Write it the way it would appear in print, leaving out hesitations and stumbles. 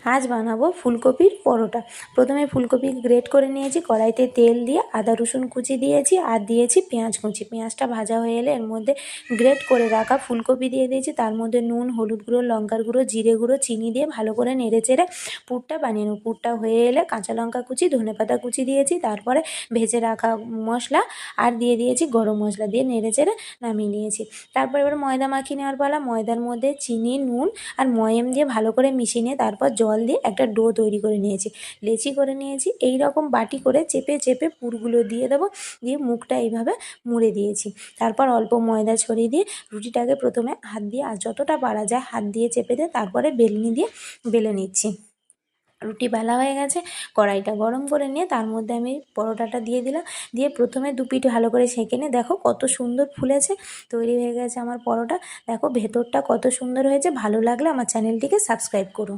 আজ বানাবো ফুলকপির পরোটা। প্রথমে ফুলকপি গ্রেট করে নিয়েছি, কড়াইতে তেল দিয়ে আদা রসুন কুচি দিয়েছি আর দিয়েছি পেঁয়াজ কুচি। পেঁয়াজটা ভাজা হয়ে এলে এর মধ্যে গ্রেট করে রাখা ফুলকপি দিয়ে দিয়েছি, তার মধ্যে নুন, হলুদ গুঁড়ো, লঙ্কার গুঁড়ো, জিরে গুঁড়ো, চিনি দিয়ে ভালো করে নেড়ে চেড়ে পুরটা বানিয়ে নেব। পুরটা হয়ে এলে কাঁচা লঙ্কা কুচি, ধনেপাতা কুচি দিয়েছি, তারপরে ভেজে রাখা মশলা আর দিয়ে দিয়েছি গরম মশলা, দিয়ে নেড়ে চেড়ে নামিয়ে নিয়েছি। তারপর এবার ময়দা মাখিয়ে নেওয়ার পালা। ময়দার মধ্যে চিনি, নুন আর ময়াম দিয়ে ভালো করে মিশিয়ে নিয়ে তারপর জল দিয়ে একটা ডো তৈরি করে নিয়েছি, লেচি করে নিয়েছি। এই রকম বাটি করে চেপে চেপে পুরগুলো দিয়ে দেবো, দিয়ে মুখটা এইভাবে মুড়ে দিয়েছি। তারপর অল্প ময়দা ছড়িয়ে দিয়ে রুটিটাকে প্রথমে হাত দিয়ে আর যতটা পারা যায় হাত দিয়ে চেপে দিয়ে তারপরে বেলনি দিয়ে বেলে নিচ্ছি। রুটি বেলা হয়ে গেছে, কড়াইটা গরম করে নিয়ে তার মধ্যে আমি পরোটাটা দিয়ে দিলাম, দিয়ে প্রথমে দু পিঠ ভালো করে সেঁকে নিয়ে দেখো কত সুন্দর ফুলেছে। তৈরি হয়ে গেছে আমার পরোটা। দেখো ভেতরটা কত সুন্দর হয়েছে। ভালো লাগলে আমার চ্যানেলটিকে সাবস্ক্রাইব করো।